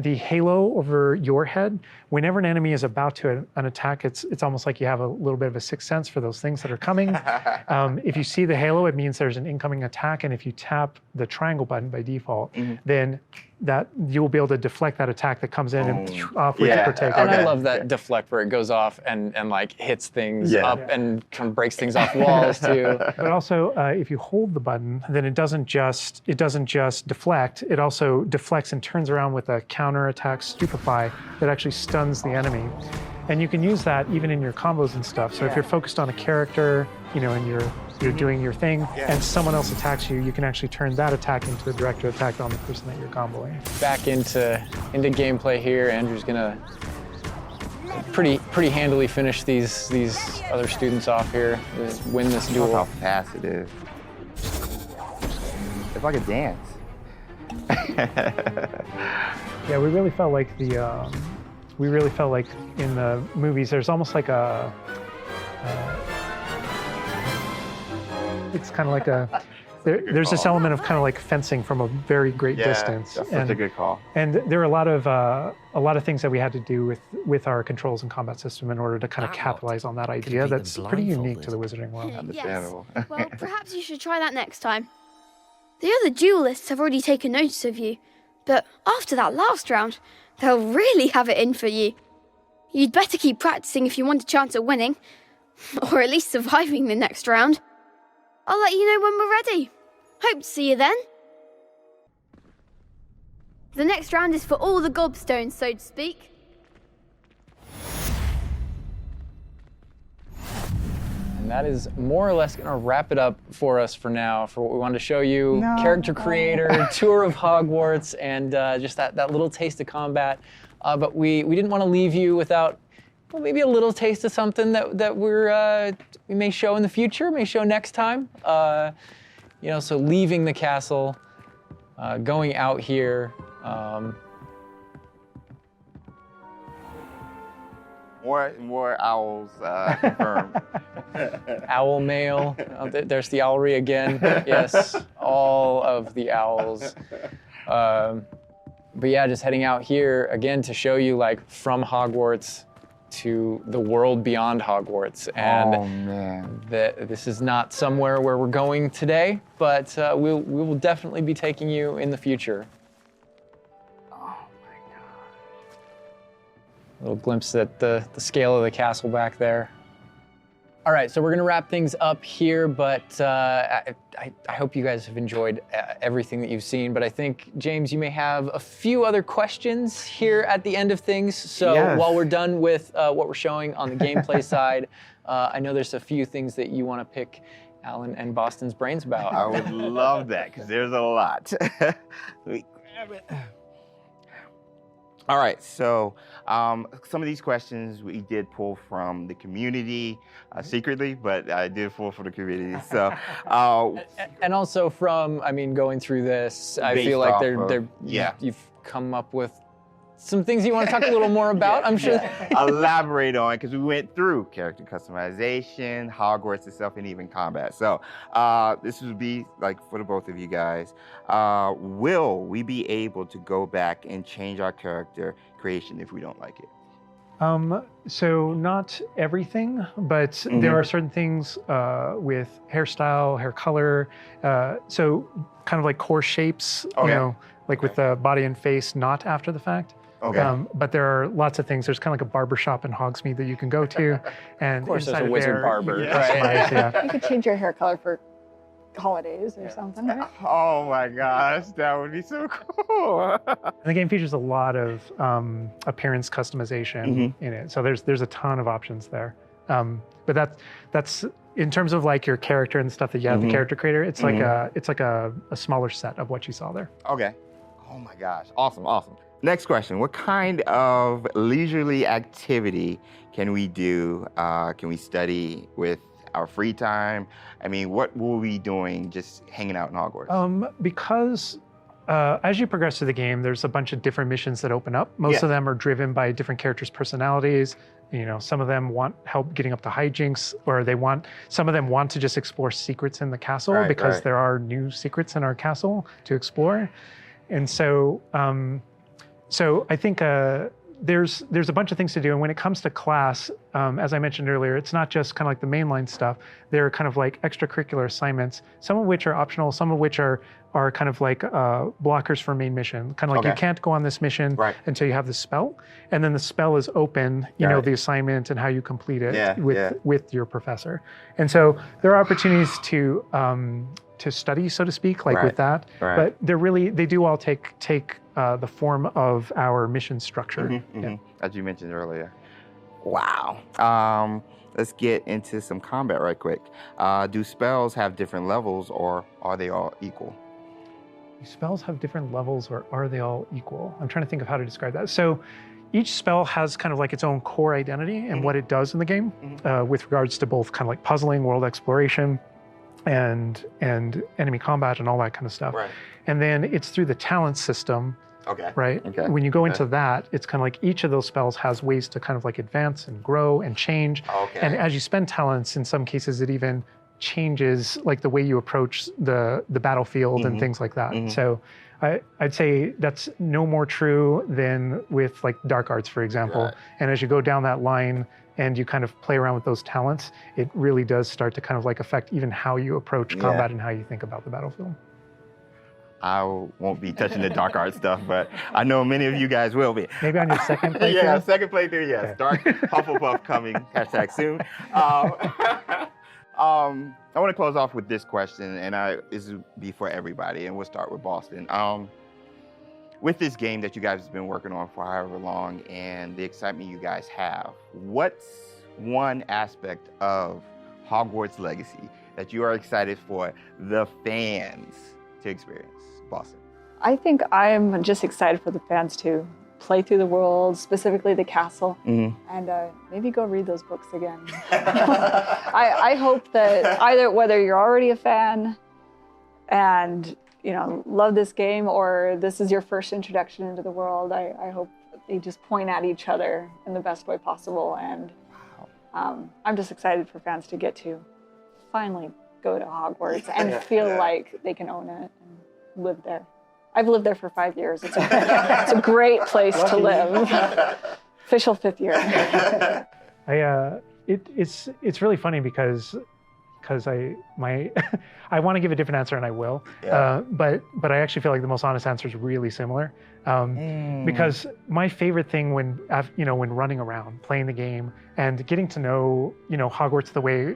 The halo over your head, whenever an enemy is about to an attack, it's almost like you have a little bit of a sixth sense for those things that are coming. If you see the halo, it means there's an incoming attack, and if you tap the triangle button by default, then that you will be able to deflect that attack that comes in and off with the protect. And I love that deflect where it goes off and like hits things up and kind of breaks things off walls too. But also, if you hold the button, then it doesn't just deflect. It also deflects and turns around with a counter attack stupefy that actually stuns the enemy. And you can use that even in your combos and stuff. So if you're focused on a character, and you're doing your thing, and someone else attacks you, you can actually turn that attack into a direct attack on the person that you're comboing. Back into gameplay here. Andrew's gonna pretty handily finish these other students off here. Win this duel. Look how fast it is. It's like a dance. Yeah, we really felt like in the movies, there's almost like it's kind of like there's this element of kind of like fencing from a very great distance. That's such a good call. And there are a lot of things that we had to do with our controls and combat system in order to kind of capitalize on that idea that's pretty unique to the Wizarding world. Understandable. Well, perhaps you should try that next time. The other duelists have already taken notice of you, but after that last round, they'll really have it in for you. You'd better keep practicing if you want a chance at winning, or at least surviving the next round. I'll let you know when we're ready. Hope to see you then. The next round is for all the gobstones, so to speak. And that is more or less going to wrap it up for us for now, for what we wanted to show you. Character creator, tour of Hogwarts, and just that little taste of combat. But we didn't want to leave you without maybe a little taste of something that we may show in the future, may show next time. So leaving the castle, going out here. More owls confirmed. Owl mail. There's the owlry again. Yes, all of the owls. But yeah, just heading out here again to show you like from Hogwarts to the world beyond Hogwarts. And this is not somewhere where we're going today, but we will definitely be taking you in the future. A little glimpse at the scale of the castle back there. All right, so we're gonna wrap things up here, but I hope you guys have enjoyed everything that you've seen, but I think, James, you may have a few other questions here at the end of things. So while we're done with what we're showing on the gameplay side, I know there's a few things that you wanna pick Alan and Boston's brains about. I would love that, because there's a lot. Let me grab it. All right, so some of these questions we did pull from the community secretly, but I did pull from the community. So, and also from, going through this, I feel like you've come up with some things you want to talk a little more about. I'm sure. Elaborate on, because we went through character customization, Hogwarts itself, and even combat. So this would be like for the both of you guys. Will we be able to go back and change our character creation if we don't like it? So not everything, but there are certain things with hairstyle, hair color, so kind of like core shapes, like with the body and face, not after the fact. Okay. But there are lots of things. There's kind of like a barber shop in Hogsmeade that you can go to, and Of course, there's inside a of wizard there, barber. you can customize, yeah. You could change your hair color for holidays or something, right? Oh my gosh, that would be so cool. And the game features a lot of appearance customization in it. So there's a ton of options there. But that's in terms of like your character and the stuff that you have, the character creator. It's like a smaller set of what you saw there. Okay. Oh my gosh, awesome. Next question: what kind of leisurely activity can we do? Can we study with our free time? I mean, what will we be doing just hanging out in Hogwarts? Because as you progress through the game, there's a bunch of different missions that open up. Most of them are driven by different characters' personalities. You know, some of them want help getting up the hijinks, or some of them want to just explore secrets in the castle because there are new secrets in our castle to explore. And so, I think there's a bunch of things to do. And when it comes to class, as I mentioned earlier, it's not just kind of like the mainline stuff. There are kind of like extracurricular assignments, some of which are optional, some of which are kind of like blockers for main mission. Kind of like you can't go on this mission until you have the spell. And then the spell is open, you know, the assignment and how you complete it with your professor. And so there are opportunities to study, so to speak, like with that. But they do all take the form of our mission structure. As you mentioned earlier. Wow. Let's get into some combat right quick. Do spells have different levels, or are they all equal? Do spells have different levels, or are they all equal? I'm trying to think of how to describe that. So each spell has kind of like its own core identity and what it does in the game with regards to both kind of like puzzling, world exploration, and enemy combat and all that kind of stuff. And then it's through the talent system. When you go into that, it's kind of like each of those spells has ways to kind of like advance and grow and change. And as you spend talents, in some cases, it even changes like the way you approach the battlefield and things like that. So I'd say that's no more true than with like dark arts, for example. And as you go down that line and you kind of play around with those talents, it really does start to kind of like affect even how you approach combat and how you think about the battlefield. I won't be touching the dark art stuff, but I know many of you guys will be. Maybe on your second playthrough? Second playthrough, yes. Okay. Dark Hufflepuff coming, #soon. I want to close off with this question, and this will be for everybody, and we'll start with Boston. With this game that you guys have been working on for however long and the excitement you guys have, what's one aspect of Hogwarts Legacy that you are excited for the fans to experience? Boston. I think I'm just excited for the fans to play through the world, specifically the castle, and maybe go read those books again. I hope that whether you're already a fan and love this game, or this is your first introduction into the world, I hope they just point at each other in the best way possible. And I'm just excited for fans to get to finally go to Hogwarts and feel like they can own it and live there. I've lived there for 5 years. It's a great place to live. Official 5th year. It's really funny because I want to give a different answer, and I will. But I actually feel like the most honest answer is really similar. Because my favorite thing when running around, playing the game, and getting to know Hogwarts the way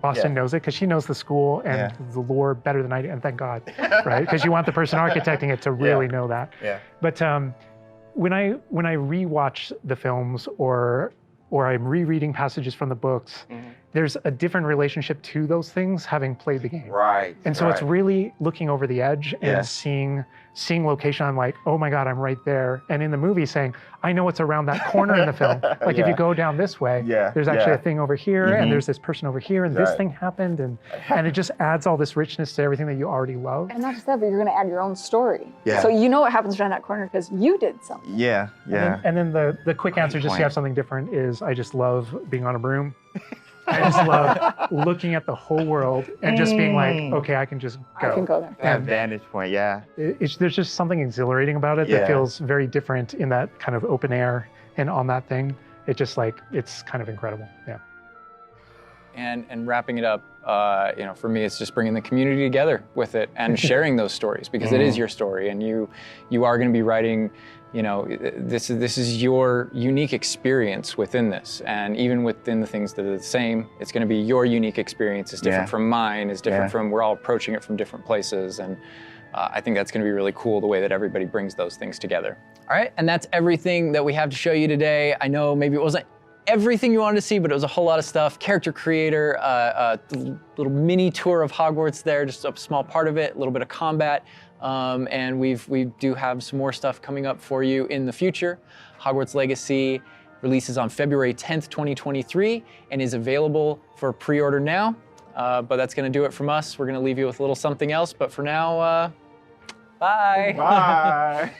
Boston knows it, because she knows the school and the lore better than I do, and thank God, right? Because you want the person architecting it to really know that. But when I rewatch the films or I'm rereading passages from the books, there's a different relationship to those things having played the game. And so it's really looking over the edge and seeing location. I'm like, oh my God, I'm right there. And in the movie saying, I know what's around that corner in the film. Like if you go down this way, there's actually a thing over here, and there's this person over here, and this thing happened, and it just adds all this richness to everything that you already love. And not just that, but you're gonna add your own story. So you know what happens around that corner because you did something. And then the quick answer, just to have something different, is I just love being on a broom. I just love looking at the whole world and just being like, okay, I can just go. I can go there. That vantage point, there's just something exhilarating about it that feels very different in that kind of open air and on that thing. It just it's kind of incredible. And wrapping it up, for me, it's just bringing the community together with it and sharing those stories, because it is your story, and you are going to be writing. This is your unique experience within this, and even within the things that are the same, it's going to be your unique experience. It's different from mine. It's different from. We're all approaching it from different places, and I think that's going to be really cool the way that everybody brings those things together. All right, and that's everything that we have to show you today. I know maybe it wasn't everything you wanted to see, but it was a whole lot of stuff. Character creator, a little mini tour of Hogwarts there, just a small part of it, a little bit of combat. And we do have some more stuff coming up for you in the future. Hogwarts Legacy releases on February 10th, 2023, and is available for pre-order now. But that's going to do it from us. We're going to leave you with a little something else. But for now, bye. Bye.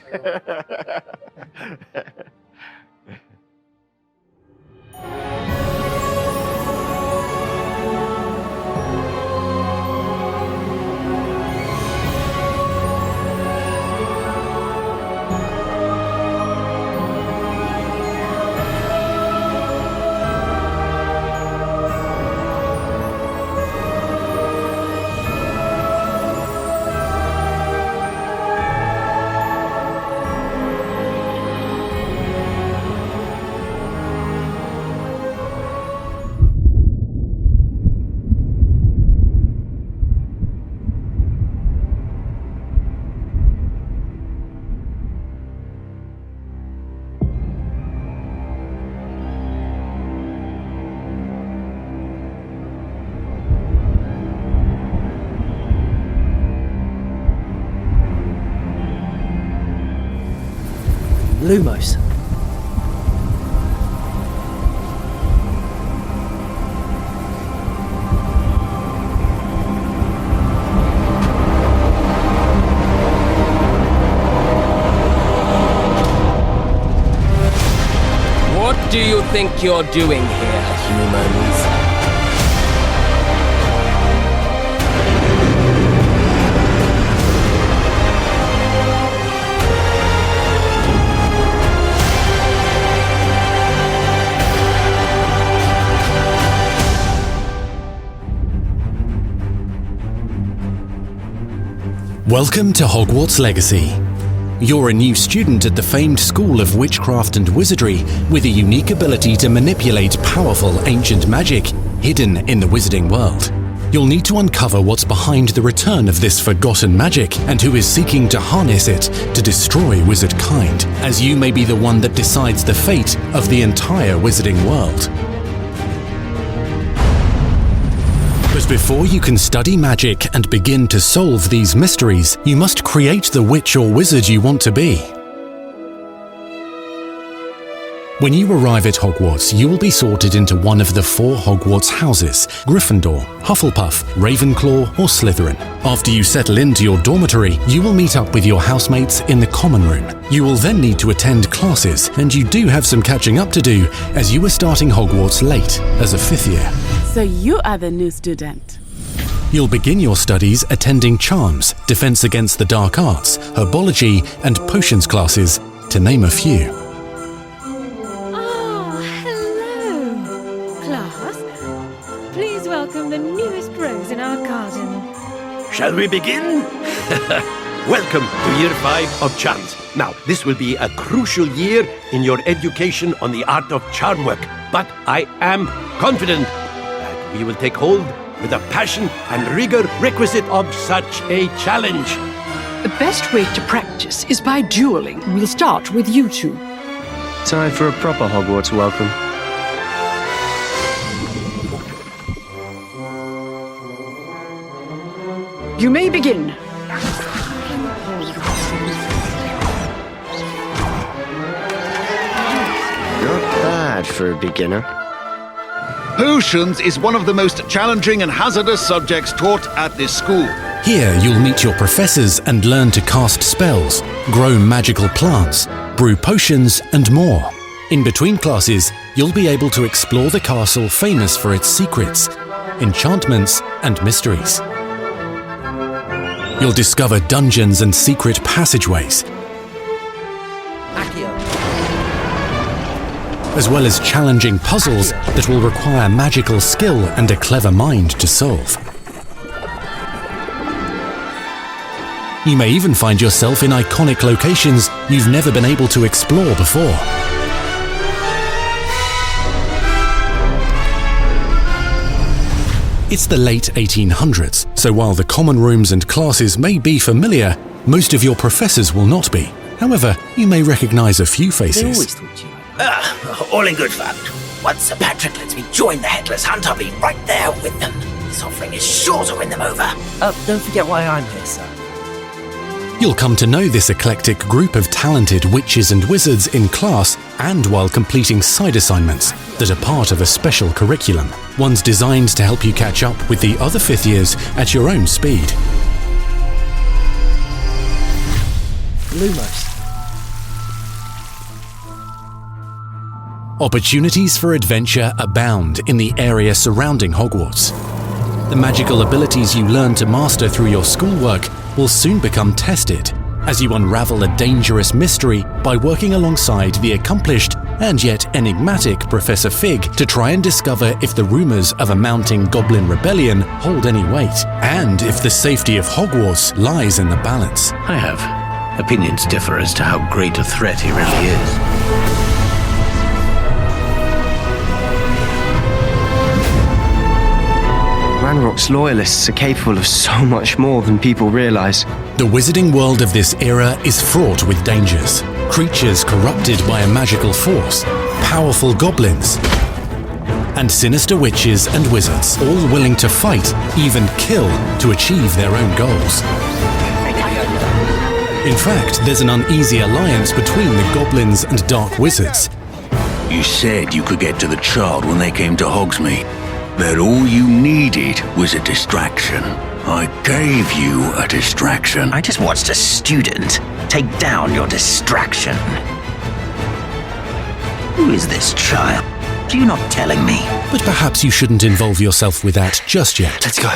Lumos. What do you think you're doing here, humans? Welcome to Hogwarts Legacy. You're a new student at the famed School of Witchcraft and Wizardry with a unique ability to manipulate powerful ancient magic hidden in the wizarding world. You'll need to uncover what's behind the return of this forgotten magic and who is seeking to harness it to destroy wizard kind, as you may be the one that decides the fate of the entire wizarding world. But before you can study magic and begin to solve these mysteries, you must create the witch or wizard you want to be. When you arrive at Hogwarts, you will be sorted into one of the 4 Hogwarts houses: Gryffindor, Hufflepuff, Ravenclaw, or Slytherin. After you settle into your dormitory, you will meet up with your housemates in the common room. You will then need to attend classes, and you do have some catching up to do, as you are starting Hogwarts late as a 5th year. So you are the new student. You'll begin your studies attending Charms, Defense Against the Dark Arts, Herbology, and Potions classes, to name a few. Oh, hello, class. Please welcome the newest rose in our garden. Shall we begin? Welcome to Year 5 of Charms. Now, this will be a crucial year in your education on the art of charm work, but I am confident that we will take hold with the passion and rigor requisite of such a challenge. The best way to practice is by dueling. We'll start with you two. Time for a proper Hogwarts welcome. You may begin. Not bad for a beginner. Potions is one of the most challenging and hazardous subjects taught at this school. Here you'll meet your professors and learn to cast spells, grow magical plants, brew potions, and more. In between classes, you'll be able to explore the castle famous for its secrets, enchantments, and mysteries. You'll discover dungeons and secret passageways. as well as challenging puzzles that will require magical skill and a clever mind to solve. You may even find yourself in iconic locations you've never been able to explore before. It's the late 1800s, so while the common rooms and classes may be familiar, most of your professors will not be. However, you may recognize a few faces. All in good fun. Once Sir Patrick lets me join the Headless Hunt, I'll be right there with them. This offering is sure to win them over. Don't forget why I'm here, sir. You'll come to know this eclectic group of talented witches and wizards in class and while completing side assignments that are part of a special curriculum, ones designed to help you catch up with the other 5th years at your own speed. Lumos. Opportunities for adventure abound in the area surrounding Hogwarts. The magical abilities you learn to master through your schoolwork will soon become tested as you unravel a dangerous mystery by working alongside the accomplished and yet enigmatic Professor Fig to try and discover if the rumors of a mounting goblin rebellion hold any weight, and if the safety of Hogwarts lies in the balance. I have. Opinions differ as to how great a threat he really is. Ranrock's loyalists are capable of so much more than people realize. The wizarding world of this era is fraught with dangers. Creatures corrupted by a magical force, powerful goblins, and sinister witches and wizards, all willing to fight, even kill, to achieve their own goals. In fact, there's an uneasy alliance between the goblins and dark wizards. You said you could get to the child when they came to Hogsmeade. That all you needed was a distraction. I gave you a distraction. I just watched a student take down your distraction. Who is this child? Are you not telling me? But perhaps you shouldn't involve yourself with that just yet. Let's go.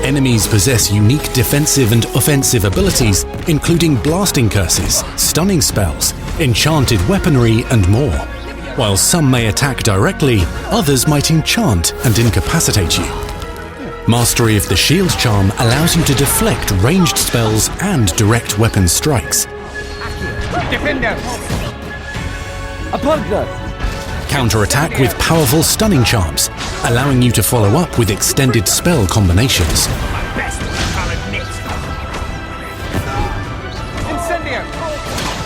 Enemies possess unique defensive and offensive abilities, including blasting curses, stunning spells, enchanted weaponry, and more. While some may attack directly, others might enchant and incapacitate you. Mastery of the shield charm allows you to deflect ranged spells and direct weapon strikes. Defender! Counterattack with powerful stunning charms, allowing you to follow up with extended spell combinations. Incendio!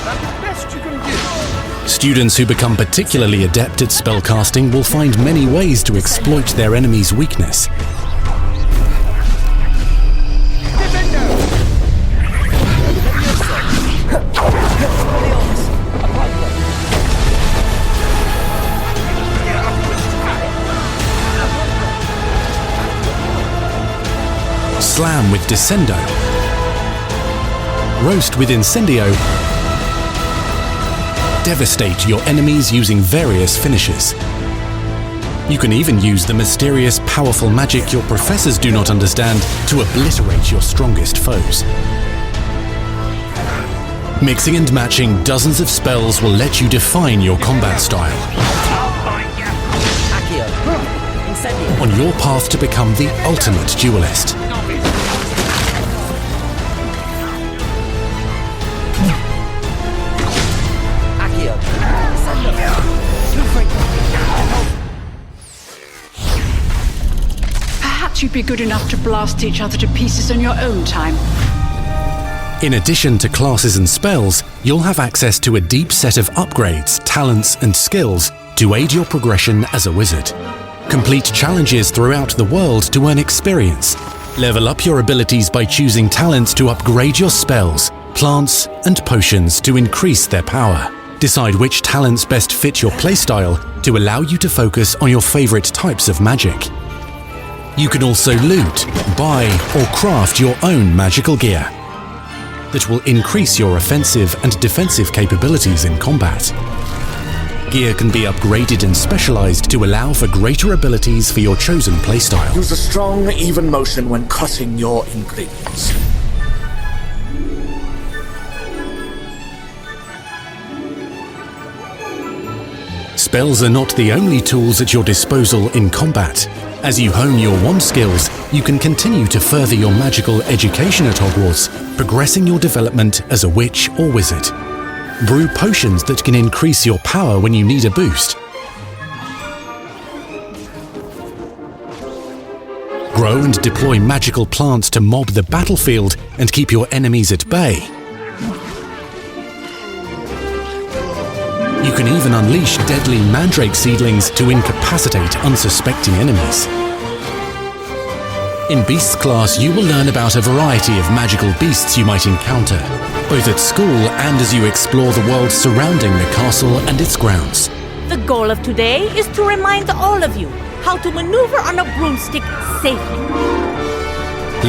That's the best you can do. Students who become particularly adept at spellcasting will find many ways to exploit their enemy's weakness. Slam with Descendo, Roast with Incendio, devastate your enemies using various finishes. You can even use the mysterious, powerful magic your professors do not understand to obliterate your strongest foes. Mixing and matching dozens of spells will let you define your combat style. On your path to become the ultimate duelist. Perhaps you'd be good enough to blast each other to pieces on your own time. In addition to classes and spells, you'll have access to a deep set of upgrades, talents, and skills to aid your progression as a wizard. Complete challenges throughout the world to earn experience. Level up your abilities by choosing talents to upgrade your spells, plants, and potions to increase their power. Decide which talents best fit your playstyle to allow you to focus on your favorite types of magic. You can also loot, buy, or craft your own magical gear that will increase your offensive and defensive capabilities in combat. Gear can be upgraded and specialized to allow for greater abilities for your chosen playstyle. Use a strong, even motion when cutting your ingredients. Spells are not the only tools at your disposal in combat. As you hone your wand skills, you can continue to further your magical education at Hogwarts, progressing your development as a witch or wizard. Brew potions that can increase your power when you need a boost. Grow and deploy magical plants to mob the battlefield and keep your enemies at bay. You can even unleash deadly mandrake seedlings to incapacitate unsuspecting enemies. In Beasts class, you will learn about a variety of magical beasts you might encounter, both at school and as you explore the world surrounding the castle and its grounds. The goal of today is to remind all of you how to maneuver on a broomstick safely.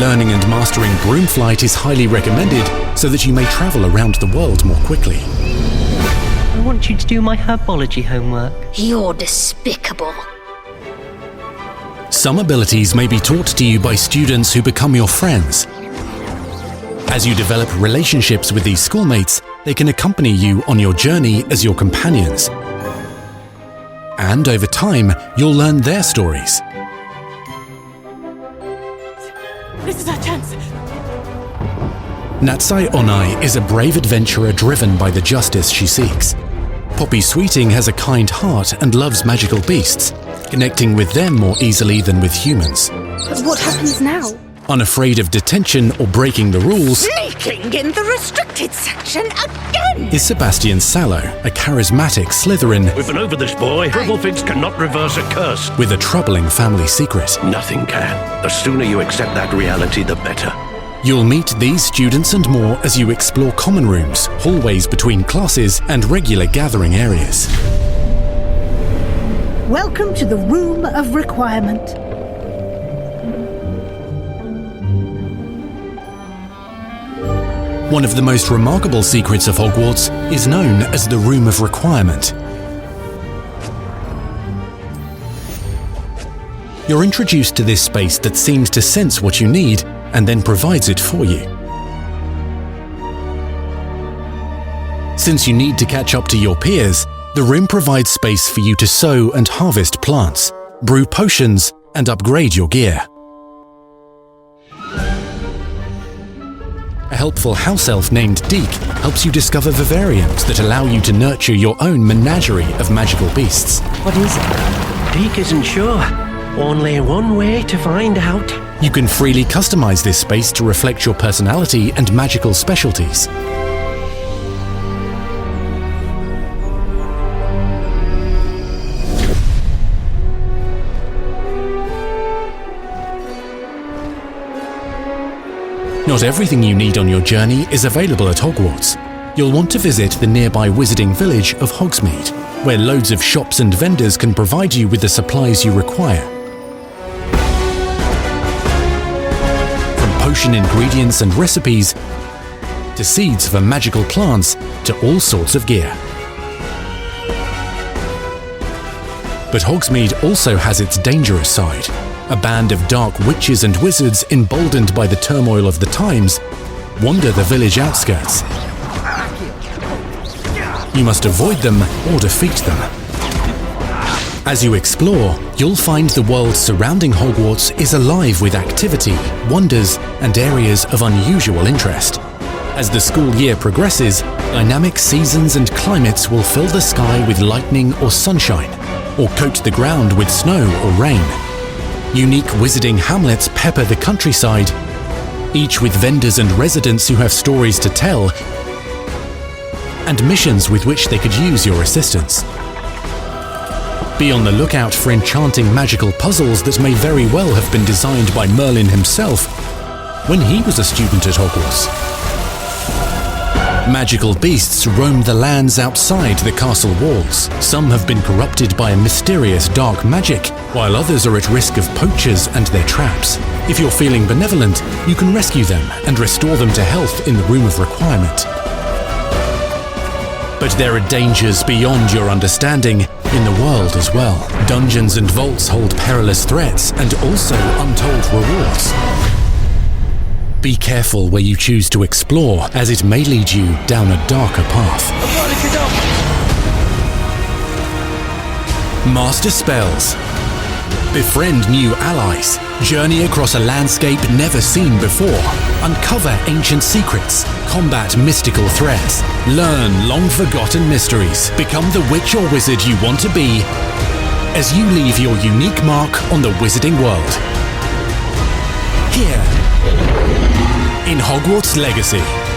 Learning and mastering broom flight is highly recommended so that you may travel around the world more quickly. I want you to do my herbology homework. You're despicable. Some abilities may be taught to you by students who become your friends. As you develop relationships with these schoolmates, they can accompany you on your journey as your companions. And over time, you'll learn their stories. This is our chance. Natsai Onai is a brave adventurer driven by the justice she seeks. Poppy Sweeting has a kind heart and loves magical beasts, connecting with them more easily than with humans. But what happens now? Unafraid of detention or breaking the rules, Sneaking in the restricted section again! is Sebastian Sallow, a charismatic Slytherin We've been over this, boy. Triple cannot reverse a curse. with a troubling family secret. Nothing can. The sooner you accept that reality, the better. You'll meet these students and more as you explore common rooms, hallways between classes, and regular gathering areas. Welcome to the Room of Requirement. One of the most remarkable secrets of Hogwarts is known as the Room of Requirement. You're introduced to this space that seems to sense what you need and then provides it for you. Since you need to catch up to your peers, the room provides space for you to sow and harvest plants, brew potions, and upgrade your gear. A helpful house elf named Deke helps you discover vivariums that allow you to nurture your own menagerie of magical beasts. What is it? Deke isn't sure. Only one way to find out. You can freely customize this space to reflect your personality and magical specialties. Not everything you need on your journey is available at Hogwarts. You'll want to visit the nearby wizarding village of Hogsmeade, where loads of shops and vendors can provide you with the supplies you require. From potion ingredients and recipes, to seeds for magical plants, to all sorts of gear. But Hogsmeade also has its dangerous side. A band of dark witches and wizards emboldened by the turmoil of the times wander the village outskirts. You must avoid them or defeat them. As you explore, you'll find the world surrounding Hogwarts is alive with activity, wonders, and areas of unusual interest. As the school year progresses, dynamic seasons and climates will fill the sky with lightning or sunshine, or coat the ground with snow or rain. Unique wizarding hamlets pepper the countryside, each with vendors and residents who have stories to tell, and missions with which they could use your assistance. Be on the lookout for enchanting magical puzzles that may very well have been designed by Merlin himself when he was a student at Hogwarts. Magical beasts roam the lands outside the castle walls. Some have been corrupted by a mysterious dark magic, while others are at risk of poachers and their traps. If you're feeling benevolent, you can rescue them and restore them to health in the Room of Requirement. But there are dangers beyond your understanding in the world as well. Dungeons and vaults hold perilous threats and also untold rewards. Be careful where you choose to explore, as it may lead you down a darker path. Master spells. Befriend new allies. Journey across a landscape never seen before. Uncover ancient secrets. Combat mystical threats. Learn long-forgotten mysteries. Become the witch or wizard you want to be as you leave your unique mark on the wizarding world. Here in Hogwarts Legacy.